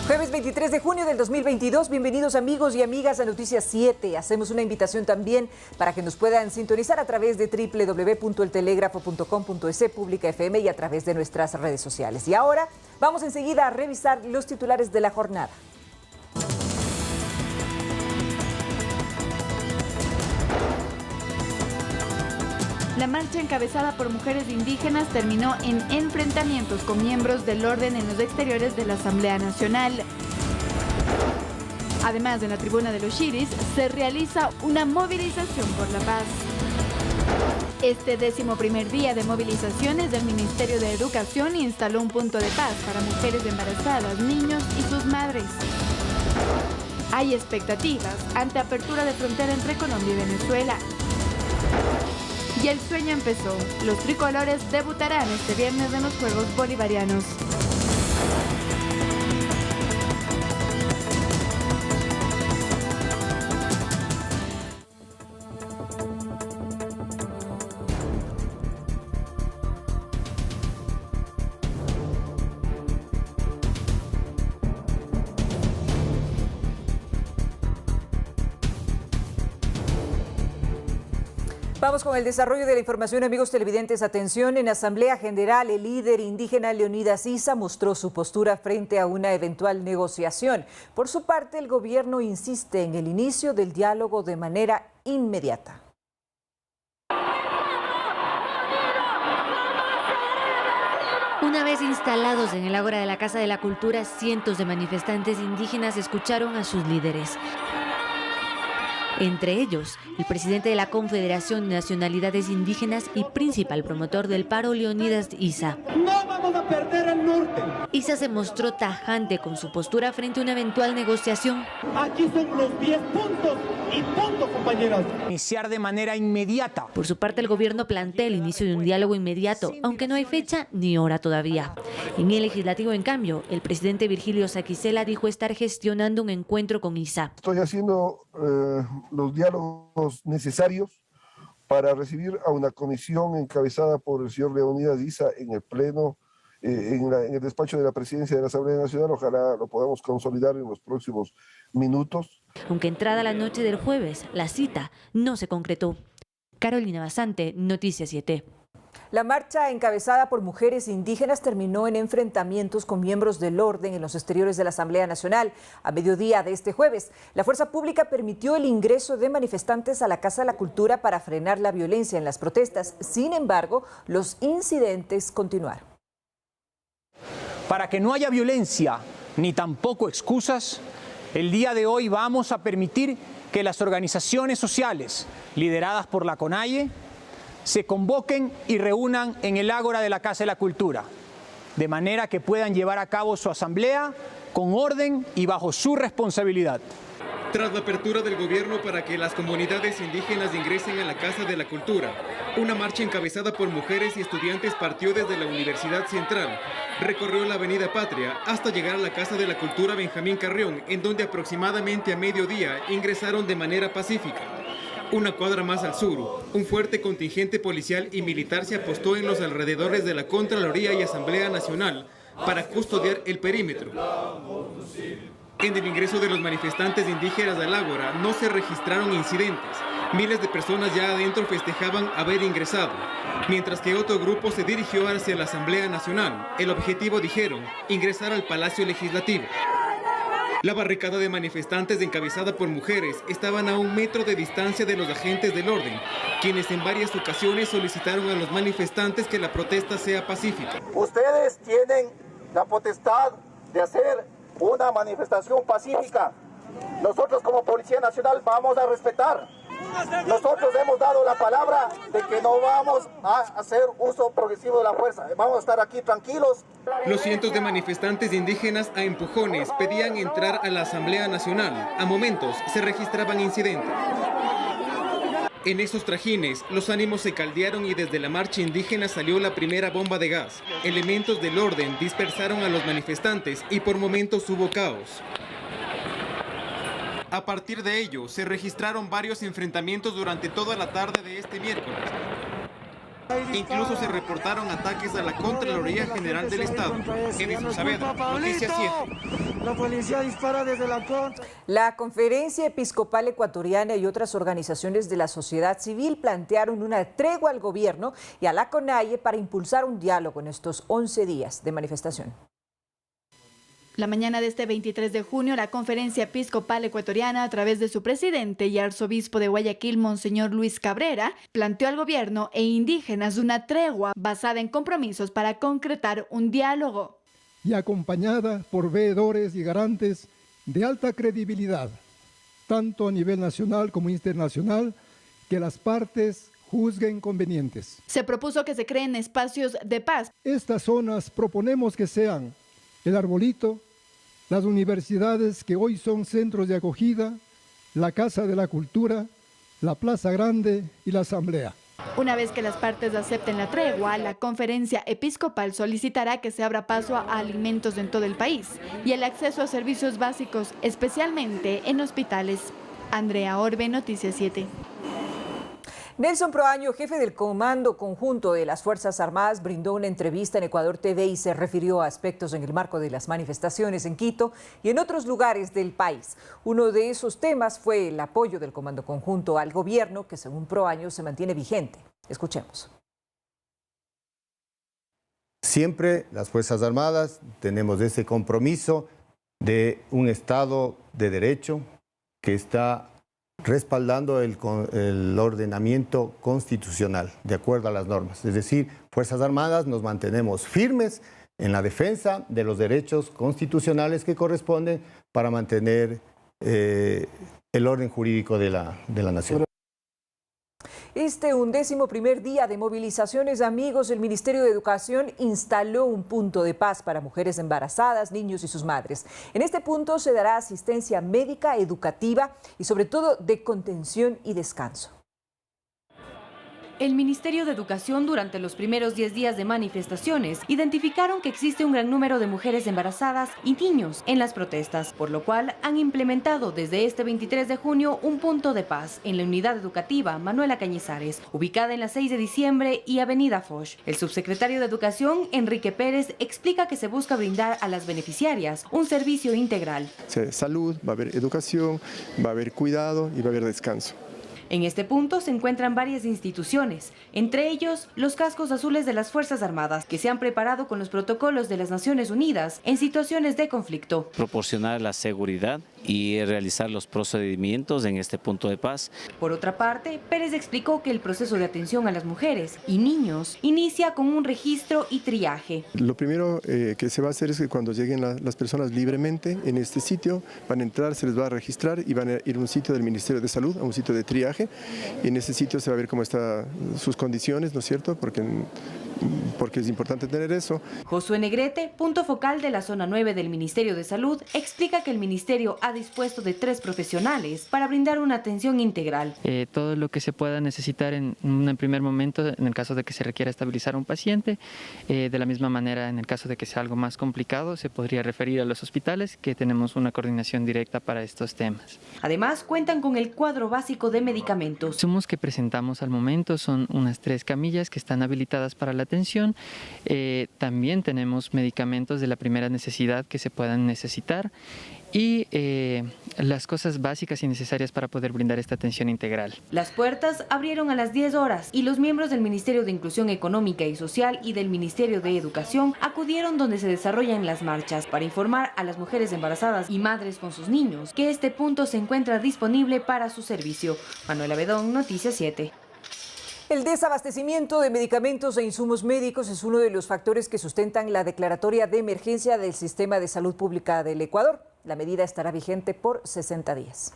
Jueves 23 de junio del 2022, bienvenidos amigos y amigas a Noticias 7. Hacemos una invitación también para que nos puedan sintonizar a través de www.eltelegrafo.com.es, Pública FM y a través de nuestras redes sociales. Y ahora vamos enseguida a revisar los titulares de la jornada. La marcha encabezada por mujeres indígenas terminó en enfrentamientos con miembros del orden en los exteriores de la Asamblea Nacional. Además, en la tribuna de los Xiris se realiza una movilización por la paz. Este 11º día de movilizaciones del Ministerio de Educación instaló un punto de paz para mujeres embarazadas, niños y sus madres. Hay expectativas ante apertura de frontera entre Colombia y Venezuela. Y el sueño empezó. Los tricolores debutarán este viernes en los Juegos Bolivarianos. Vamos con el desarrollo de la información, amigos televidentes. Atención, en Asamblea General, el líder indígena Leonidas Issa mostró su postura frente a una eventual negociación. Por su parte, el gobierno insiste en el inicio del diálogo de manera inmediata. Una vez instalados en el ágora de la Casa de la Cultura, cientos de manifestantes indígenas escucharon a sus líderes. Entre ellos, el presidente de la Confederación de Nacionalidades Indígenas y principal promotor del paro, Leonidas Issa. No vamos a perder el norte. Issa se mostró tajante con su postura frente a una eventual negociación. Aquí son los 10 puntos y punto, compañeros. Iniciar de manera inmediata. Por su parte, el gobierno plantea el inicio de un diálogo inmediato, aunque no hay fecha ni hora todavía. En el legislativo, en cambio, el presidente Virgilio Saquicela dijo estar gestionando un encuentro con Issa. Estoy haciendo los diálogos necesarios para recibir a una comisión encabezada por el señor Leonidas Issa en el pleno, en el despacho de la presidencia de la Asamblea Nacional. Ojalá lo podamos consolidar en los próximos minutos. Aunque entrada la noche del jueves, la cita no se concretó. Carolina Basante, Noticias 7. La marcha encabezada por mujeres indígenas terminó en enfrentamientos con miembros del orden en los exteriores de la Asamblea Nacional. A mediodía de este jueves, la fuerza pública permitió el ingreso de manifestantes a la Casa de la Cultura para frenar la violencia en las protestas. Sin embargo, los incidentes continuaron. Para que no haya violencia ni tampoco excusas, el día de hoy vamos a permitir que las organizaciones sociales lideradas por la CONAIE se convoquen y reúnan en el ágora de la Casa de la Cultura, de manera que puedan llevar a cabo su asamblea con orden y bajo su responsabilidad. Tras la apertura del gobierno para que las comunidades indígenas ingresen a la Casa de la Cultura, una marcha encabezada por mujeres y estudiantes partió desde la Universidad Central, recorrió la Avenida Patria hasta llegar a la Casa de la Cultura Benjamín Carrión, en donde aproximadamente a mediodía ingresaron de manera pacífica. Una cuadra más al sur, un fuerte contingente policial y militar se apostó en los alrededores de la Contraloría y Asamblea Nacional para custodiar el perímetro. En el ingreso de los manifestantes indígenas al ágora no se registraron incidentes. Miles de personas ya adentro festejaban haber ingresado, mientras que otro grupo se dirigió hacia la Asamblea Nacional. El objetivo, dijeron, ingresar al Palacio Legislativo. La barricada de manifestantes encabezada por mujeres estaban a 1 metro de distancia de los agentes del orden, quienes en varias ocasiones solicitaron a los manifestantes que la protesta sea pacífica. Ustedes tienen la potestad de hacer una manifestación pacífica. Nosotros como Policía Nacional vamos a respetar. nosotros hemos dado la palabra de que no vamos a hacer uso progresivo de la fuerza. Vamos a estar aquí tranquilos. Los cientos de manifestantes indígenas a empujones pedían entrar a la Asamblea Nacional. A momentos se registraban incidentes. En esos trajines, los ánimos se caldearon y desde la marcha indígena salió la primera bomba de gas. Elementos del orden dispersaron a los manifestantes y por momentos hubo caos. A partir de ello, se registraron varios enfrentamientos durante toda la tarde de este miércoles. Incluso se reportaron ataques a la Contraloría General del Estado. Edison Saavedra, Noticias 7. La policía dispara desde la contra. La Conferencia Episcopal Ecuatoriana y otras organizaciones de la sociedad civil plantearon una tregua al gobierno y a la CONAIE para impulsar un diálogo en estos 11 días de manifestación. La mañana de este 23 de junio, la Conferencia Episcopal Ecuatoriana, a través de su presidente y arzobispo de Guayaquil, Monseñor Luis Cabrera, planteó al gobierno e indígenas una tregua basada en compromisos para concretar un diálogo. Y acompañada por veedores y garantes de alta credibilidad, tanto a nivel nacional como internacional, que las partes juzguen convenientes. Se propuso que se creen espacios de paz. Estas zonas proponemos que sean el Arbolito, las universidades que hoy son centros de acogida, la Casa de la Cultura, la Plaza Grande y la Asamblea. Una vez que las partes acepten la tregua, la Conferencia Episcopal solicitará que se abra paso a alimentos en todo el país y el acceso a servicios básicos, especialmente en hospitales. Andrea Orbe, Noticias 7. Nelson Proaño, jefe del Comando Conjunto de las Fuerzas Armadas, brindó una entrevista en Ecuador TV y se refirió a aspectos en el marco de las manifestaciones en Quito y en otros lugares del país. Uno de esos temas fue el apoyo del Comando Conjunto al gobierno, que según Proaño se mantiene vigente. Escuchemos. Siempre las Fuerzas Armadas tenemos ese compromiso de un Estado de Derecho que está respaldando el ordenamiento constitucional de acuerdo a las normas. Es decir, Fuerzas Armadas nos mantenemos firmes en la defensa de los derechos constitucionales que corresponden para mantener el orden jurídico de la nación. Este 11º día de movilizaciones, amigos, el Ministerio de Educación instaló un punto de paz para mujeres embarazadas, niños y sus madres. En este punto se dará asistencia médica, educativa y sobre todo de contención y descanso. El Ministerio de Educación, durante los primeros 10 días de manifestaciones, identificaron que existe un gran número de mujeres embarazadas y niños en las protestas, por lo cual han implementado desde este 23 de junio un punto de paz en la unidad educativa Manuela Cañizares, ubicada en la 6 de diciembre y Avenida Foch. El subsecretario de Educación, Enrique Pérez, explica que se busca brindar a las beneficiarias un servicio integral. Salud, va a haber educación, va a haber cuidado y va a haber descanso. En este punto se encuentran varias instituciones, entre ellos los cascos azules de las Fuerzas Armadas, que se han preparado con los protocolos de las Naciones Unidas en situaciones de conflicto. Proporcionar la seguridad y realizar los procedimientos en este punto de paz. Por otra parte, Pérez explicó que el proceso de atención a las mujeres y niños inicia con un registro y triaje. Lo primero que se va a hacer es que cuando lleguen las personas libremente en este sitio, van a entrar, se les va a registrar y van a ir a un sitio del Ministerio de Salud, a un sitio de triaje. Y en ese sitio se va a ver cómo están sus condiciones, ¿no es cierto? Porque es importante tener eso. Josué Negrete, punto focal de la zona 9 del Ministerio de Salud, explica que el Ministerio ha dispuesto de 3 profesionales para brindar una atención integral. Todo lo que se pueda necesitar en un primer momento, en el caso de que se requiera estabilizar a un paciente, de la misma manera en el caso de que sea algo más complicado, se podría referir a los hospitales, que tenemos una coordinación directa para estos temas. Además, cuentan con el cuadro básico de medicamentos. Los insumos que presentamos al momento son unas 3 camillas que están habilitadas para la atención. También tenemos medicamentos de la primera necesidad que se puedan necesitar y las cosas básicas y necesarias para poder brindar esta atención integral. Las puertas abrieron a las 10 horas y los miembros del Ministerio de Inclusión Económica y Social y del Ministerio de Educación acudieron donde se desarrollan las marchas para informar a las mujeres embarazadas y madres con sus niños que este punto se encuentra disponible para su servicio. Manuela Bedón, Noticias 7. El desabastecimiento de medicamentos e insumos médicos es uno de los factores que sustentan la declaratoria de emergencia del Sistema de Salud Pública del Ecuador. La medida estará vigente por 60 días.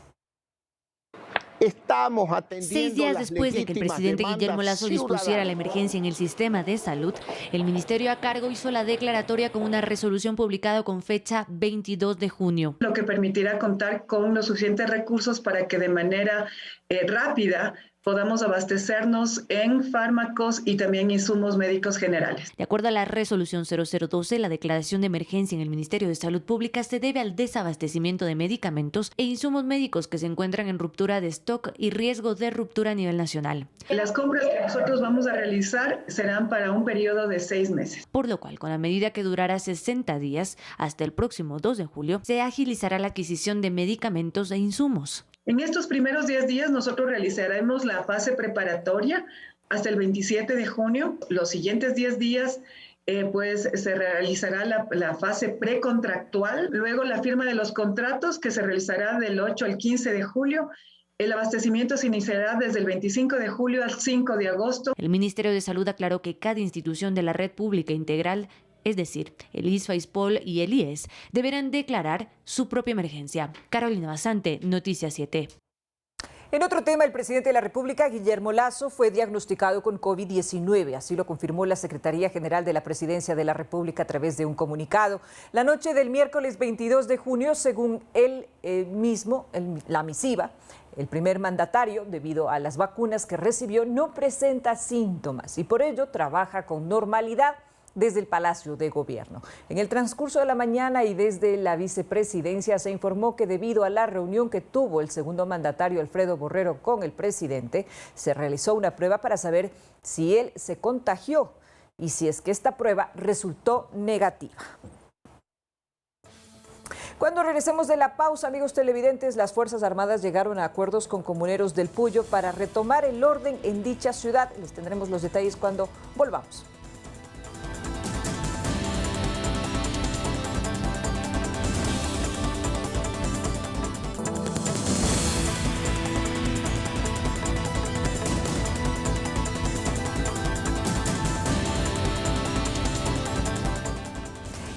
estamos atendiendo 6 días después de que el presidente Guillermo Lasso dispusiera la emergencia en el sistema de salud, el ministerio a cargo hizo la declaratoria con una resolución publicada con fecha 22 de junio. Lo que permitirá contar con los suficientes recursos para que de manera rápida podamos abastecernos en fármacos y también insumos médicos generales. De acuerdo a la resolución 0012, la declaración de emergencia en el Ministerio de Salud Pública se debe al desabastecimiento de medicamentos e insumos médicos que se encuentran en ruptura de stock y riesgo de ruptura a nivel nacional. Las compras que nosotros vamos a realizar serán para un periodo de 6 meses. Por lo cual, con la medida que durará 60 días, hasta el próximo 2 de julio, se agilizará la adquisición de medicamentos e insumos. En estos primeros 10 días nosotros realizaremos la fase preparatoria hasta el 27 de junio. Los siguientes 10 días pues se realizará la fase precontractual, luego la firma de los contratos que se realizará del 8 al 15 de julio. El abastecimiento se iniciará desde el 25 de julio al 5 de agosto. El Ministerio de Salud aclaró que cada institución de la red pública integral, es decir, el ISFA, ISPOL y el IES, deberán declarar su propia emergencia. Carolina Basante, Noticias 7. En otro tema, el presidente de la República, Guillermo Lasso, fue diagnosticado con COVID-19. Así lo confirmó la Secretaría General de la Presidencia de la República a través de un comunicado. La noche del miércoles 22 de junio, según él mismo, la misiva, el primer mandatario, debido a las vacunas que recibió, no presenta síntomas y por ello trabaja con normalidad desde el Palacio de Gobierno. En el transcurso de la mañana y desde la vicepresidencia se informó que debido a la reunión que tuvo el segundo mandatario Alfredo Borrero con el presidente, se realizó una prueba para saber si él se contagió y si es que esta prueba resultó negativa. Cuando regresemos de la pausa, amigos televidentes, las Fuerzas Armadas llegaron a acuerdos con comuneros del Puyo para retomar el orden en dicha ciudad. Les tendremos los detalles cuando volvamos.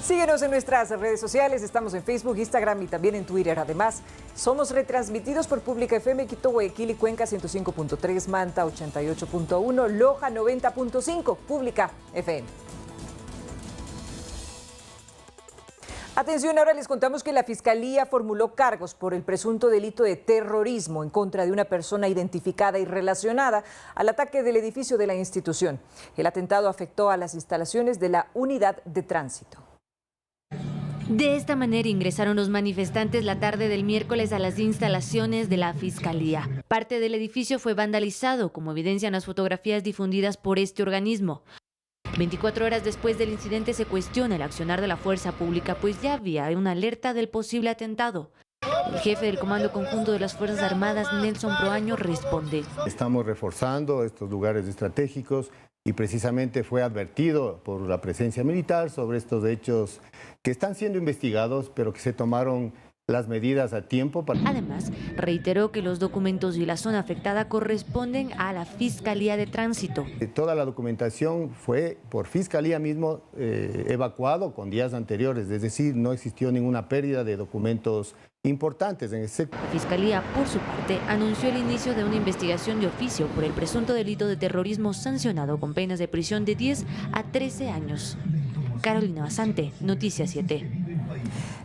Síguenos en nuestras redes sociales, estamos en Facebook, Instagram y también en Twitter. Además, somos retransmitidos por Pública FM, Quito, Guayaquil y Cuenca 105.3, Manta 88.1, Loja 90.5, Pública FM. Atención, ahora les contamos que la Fiscalía formuló cargos por el presunto delito de terrorismo en contra de una persona identificada y relacionada al ataque del edificio de la institución. El atentado afectó a las instalaciones de la Unidad de Tránsito. De esta manera ingresaron los manifestantes la tarde del miércoles a las instalaciones de la Fiscalía. Parte del edificio fue vandalizado, como evidencian las fotografías difundidas por este organismo. 24 horas después del incidente se cuestiona el accionar de la fuerza pública, pues ya había una alerta del posible atentado. El jefe del Comando Conjunto de las Fuerzas Armadas, Nelson Proaño, responde. Estamos reforzando estos lugares estratégicos y precisamente fue advertido por la presencia militar sobre estos hechos que están siendo investigados, pero que se tomaron las medidas a tiempo. Además, reiteró que los documentos y la zona afectada corresponden a la Fiscalía de Tránsito. Toda la documentación fue por Fiscalía mismo evacuado con días anteriores, es decir, no existió ninguna pérdida de documentos importantes en ese sector. La Fiscalía, por su parte, anunció el inicio de una investigación de oficio por el presunto delito de terrorismo sancionado con penas de prisión de 10 a 13 años. Carolina Basante, Noticias 7.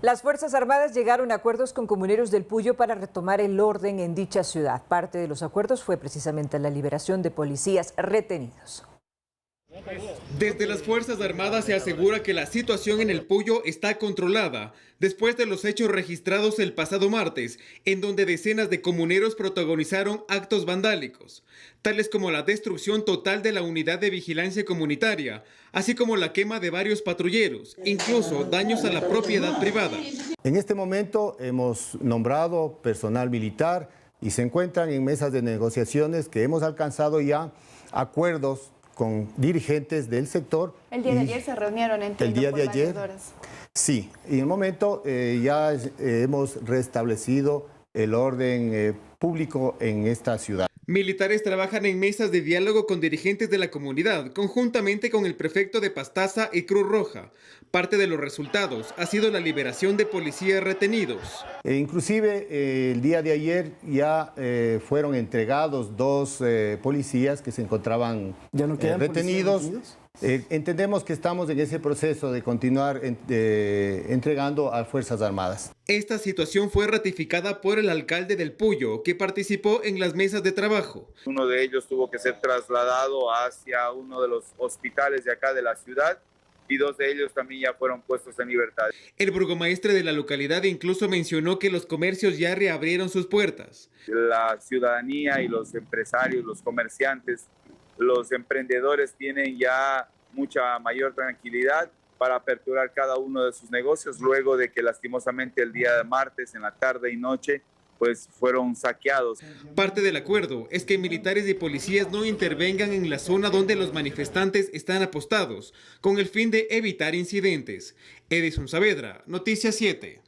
Las Fuerzas Armadas llegaron a acuerdos con comuneros del Puyo para retomar el orden en dicha ciudad. Parte de los acuerdos fue precisamente la liberación de policías retenidos. Desde las Fuerzas Armadas se asegura que la situación en el Puyo está controlada después de los hechos registrados el pasado martes, en donde decenas de comuneros protagonizaron actos vandálicos, tales como la destrucción total de la unidad de vigilancia comunitaria, así como la quema de varios patrulleros, incluso daños a la propiedad privada. En este momento hemos nombrado personal militar y se encuentran en mesas de negociaciones que hemos alcanzado ya acuerdos con dirigentes del sector. El día de ayer se reunieron el día de ayer. Sí, y en el momento ya hemos restablecido el orden público en esta ciudad. Militares trabajan en mesas de diálogo con dirigentes de la comunidad, conjuntamente con el prefecto de Pastaza y Cruz Roja. Parte de los resultados ha sido la liberación de policías retenidos. Inclusive el día de ayer ya fueron entregados 2 policías que se encontraban retenidos. Entendemos que estamos en ese proceso de continuar entregando a Fuerzas Armadas. Esta situación fue ratificada por el alcalde del Puyo, que participó en las mesas de trabajo. Uno de ellos tuvo que ser trasladado hacia uno de los hospitales de acá de la ciudad y 2 de ellos también ya fueron puestos en libertad. El burgomaestre de la localidad incluso mencionó que los comercios ya reabrieron sus puertas. La ciudadanía y los empresarios, los comerciantes, los emprendedores tienen ya mucha mayor tranquilidad para aperturar cada uno de sus negocios luego de que lastimosamente el día de martes en la tarde y noche pues fueron saqueados. Parte del acuerdo es que militares y policías no intervengan en la zona donde los manifestantes están apostados, con el fin de evitar incidentes. Edison Saavedra, Noticias 7.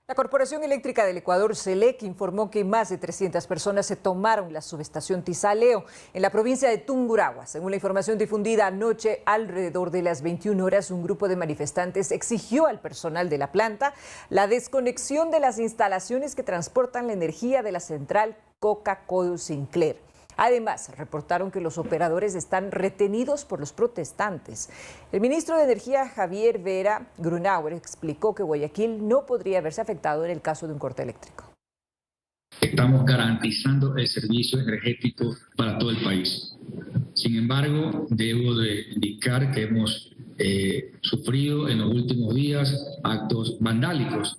La Corporación Eléctrica del Ecuador, CELEC, informó que más de 300 personas se tomaron la subestación Tizaleo en la provincia de Tungurahua. Según la información difundida anoche, alrededor de las 21 horas, un grupo de manifestantes exigió al personal de la planta la desconexión de las instalaciones que transportan la energía de la central Coca-Cola Sinclair. Además, reportaron que los operadores están retenidos por los protestantes. El ministro de Energía, Javier Vera Grunauer, explicó que Guayaquil no podría verse afectado en el caso de un corte eléctrico. Estamos garantizando el servicio energético para todo el país. Sin embargo, debo de indicar que hemos sufrido en los últimos días actos vandálicos.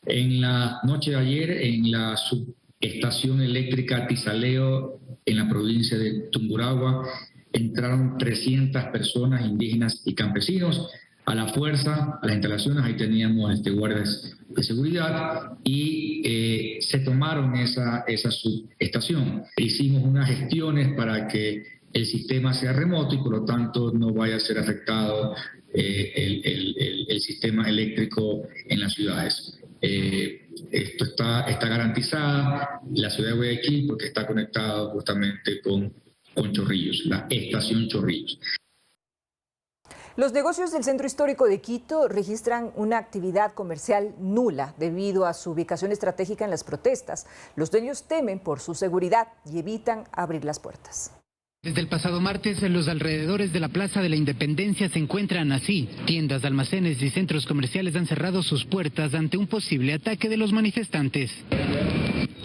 En la noche de ayer, en la subestación eléctrica Tizaleo, en la provincia de Tungurahua, entraron 300 personas indígenas y campesinos a la fuerza, a las instalaciones. Ahí teníamos guardias de seguridad y se tomaron esa subestación. Hicimos unas gestiones para que el sistema sea remoto y por lo tanto no vaya a ser afectado el sistema eléctrico en las ciudades. Esto está garantizada la ciudad de Guayaquil porque está conectado justamente con Chorrillos, la estación Chorrillos. Los negocios del centro histórico de Quito registran una actividad comercial nula debido a su ubicación estratégica en las protestas. Los dueños temen por su seguridad y evitan abrir las puertas. Desde el pasado martes, en los alrededores de la Plaza de la Independencia se encuentran así. Tiendas, almacenes y centros comerciales han cerrado sus puertas ante un posible ataque de los manifestantes.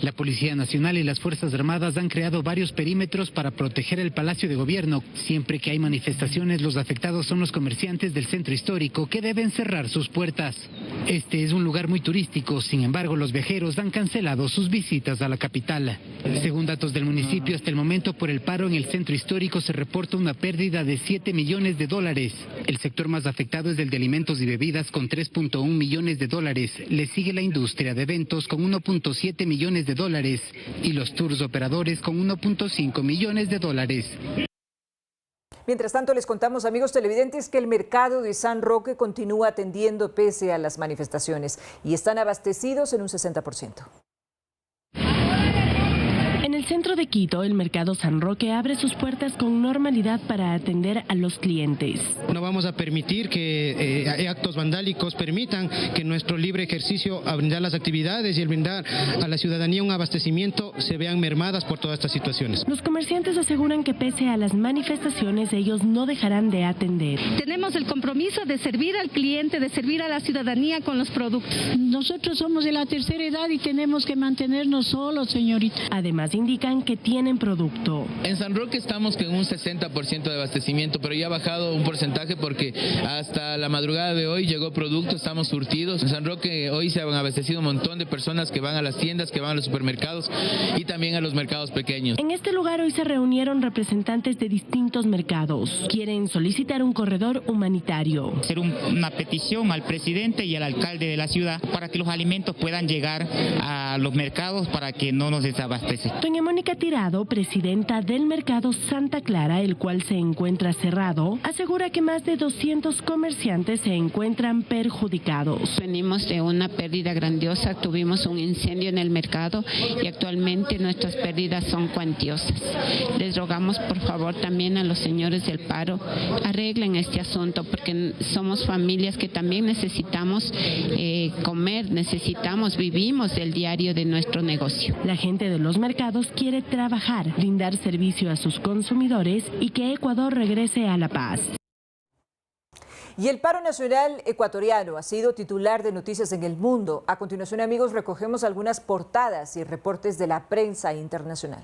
La Policía Nacional y las Fuerzas Armadas han creado varios perímetros para proteger el Palacio de Gobierno. Siempre que hay manifestaciones, los afectados son los comerciantes del centro histórico que deben cerrar sus puertas. Este es un lugar muy turístico, sin embargo, los viajeros han cancelado sus visitas a la capital. Según datos del municipio, hasta el momento por el paro en el centro histórico se reporta una pérdida de $7 millones. El sector más afectado es el de alimentos y bebidas con $3.1 millones. Le sigue la industria de eventos con $1.7 millones y los tours operadores con $1.5 millones. Mientras tanto, les contamos, amigos televidentes, que el mercado de San Roque continúa atendiendo pese a las manifestaciones y están abastecidos en un 60%. En el centro de Quito, el mercado San Roque abre sus puertas con normalidad para atender a los clientes. No vamos a permitir que actos vandálicos permitan que nuestro libre ejercicio a brindar las actividades y el brindar a la ciudadanía un abastecimiento se vean mermadas por todas estas situaciones. Los comerciantes aseguran que pese a las manifestaciones, ellos no dejarán de atender. Tenemos el compromiso de servir al cliente, de servir a la ciudadanía con los productos. Nosotros somos de la tercera edad y tenemos que mantenernos solos, señorita. Además, indican que tienen producto. En San Roque estamos con un 60% de abastecimiento, pero ya ha bajado un porcentaje porque hasta la madrugada de hoy llegó producto, estamos surtidos. En San Roque hoy se han abastecido un montón de personas que van a las tiendas, que van a los supermercados y también a los mercados pequeños. En este lugar hoy se reunieron representantes de distintos mercados. Quieren solicitar un corredor humanitario. Hacer una petición al presidente y al alcalde de la ciudad para que los alimentos puedan llegar a los mercados para que no nos desabastecen. Doña Mónica Tirado, presidenta del mercado Santa Clara, el cual se encuentra cerrado, asegura que más de 200 comerciantes se encuentran perjudicados. Venimos de una pérdida grandiosa, tuvimos un incendio en el mercado y actualmente nuestras pérdidas son cuantiosas. Les rogamos por favor también a los señores del paro, arreglen este asunto porque somos familias que también necesitamos comer, vivimos del diario de nuestro negocio. La gente de los mercados quiere trabajar, brindar servicio a sus consumidores y que Ecuador regrese a la paz. Y el paro nacional ecuatoriano ha sido titular de Noticias en el Mundo. A continuación, amigos, recogemos algunas portadas y reportes de la prensa internacional.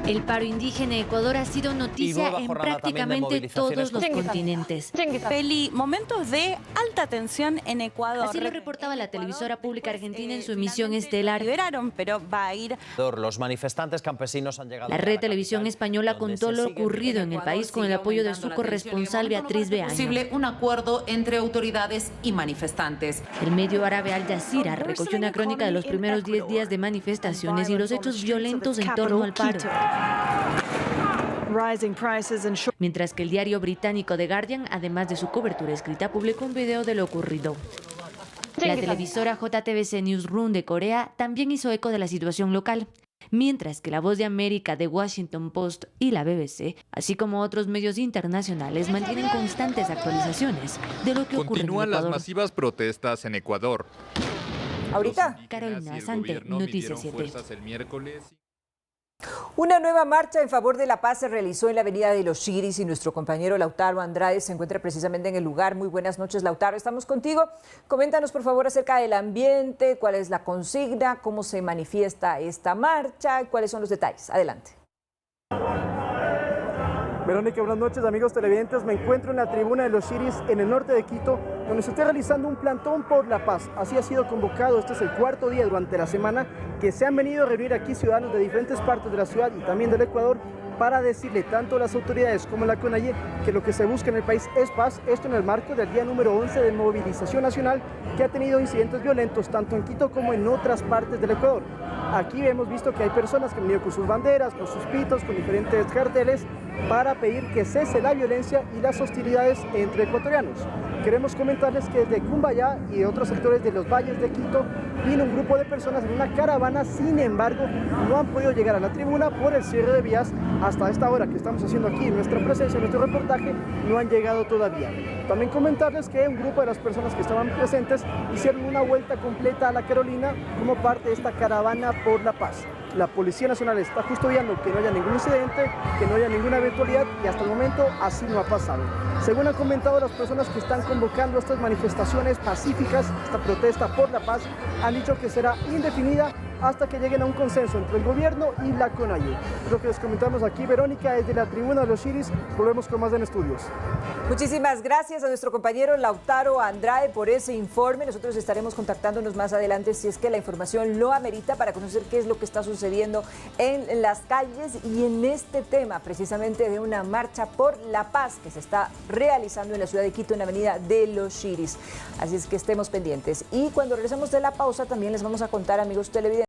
El paro indígena en Ecuador ha sido noticia en prácticamente todos los continentes. Feli, momentos de alta tensión en Ecuador. Así lo reportaba la televisora pública argentina en su emisión estelar. Liberaron, pero va a ir. Los manifestantes campesinos han llegado. La red televisión española contó lo ocurrido en el país con el apoyo de su corresponsal Beatriz Beaño. Posible un acuerdo entre autoridades y manifestantes. El medio árabe Al Jazeera recogió una crónica de los primeros 10 días de manifestaciones y los hechos violentos en torno al paro. Mientras que el diario británico The Guardian, además de su cobertura escrita, publicó un video de lo ocurrido. La televisora JTBC Newsroom de Corea también hizo eco de la situación local, mientras que La Voz de América, The Washington Post y la BBC, así como otros medios internacionales, mantienen constantes actualizaciones de lo que ocurre en Ecuador. Continúan las masivas protestas en Ecuador. Ahorita, Carolina Sante, Noticias 7. Una nueva marcha en favor de la paz se realizó en la avenida de Los Chiris y nuestro compañero Lautaro Andrade se encuentra precisamente en el lugar. Muy buenas noches, Lautaro, estamos contigo. Coméntanos por favor acerca del ambiente, cuál es la consigna, cómo se manifiesta esta marcha, cuáles son los detalles. Adelante. Verónica, buenas noches amigos televidentes. Me encuentro en la tribuna de Los Chiris en el norte de Quito, donde se está realizando un plantón por la paz. Así ha sido convocado, este es el cuarto día durante la semana que se han venido a reunir aquí ciudadanos de diferentes partes de la ciudad y también del Ecuador para decirle tanto a las autoridades como a la CONAIE que lo que se busca en el país es paz, esto en el marco del día número 11 de movilización nacional que ha tenido incidentes violentos tanto en Quito como en otras partes del Ecuador. Aquí hemos visto que hay personas que han venido con sus banderas, con sus pitos, con diferentes carteles para pedir que cese la violencia y las hostilidades entre ecuatorianos. Queremos comentarles que desde Cumbayá y de otros sectores de los valles de Quito vino un grupo de personas en una caravana, sin embargo no han podido llegar a la tribuna por el cierre de vías. Hasta esta hora que estamos haciendo aquí nuestra presencia, nuestro reportaje, no han llegado todavía. También comentarles que un grupo de las personas que estaban presentes hicieron una vuelta completa a la Carolina como parte de esta caravana por la paz. La Policía Nacional está custodiando que no haya ningún incidente, que no haya ninguna eventualidad y hasta el momento así no ha pasado. Según han comentado las personas que están convocando estas manifestaciones pacíficas, esta protesta por la paz, han dicho que será indefinida hasta que lleguen a un consenso entre el gobierno y la CONAIE. Es lo que les comentamos aquí, Verónica, desde la tribuna de Los Chiris. Volvemos con más en estudios. Muchísimas gracias a nuestro compañero Lautaro Andrade por ese informe. Nosotros estaremos contactándonos más adelante si es que la información lo amerita para conocer qué es lo que está sucediendo en las calles y en este tema precisamente de una marcha por la paz que se está realizando en la ciudad de Quito en la avenida de Los Chiris. Así es que estemos pendientes. Y cuando regresemos de la pausa también les vamos a contar, amigos televidentes,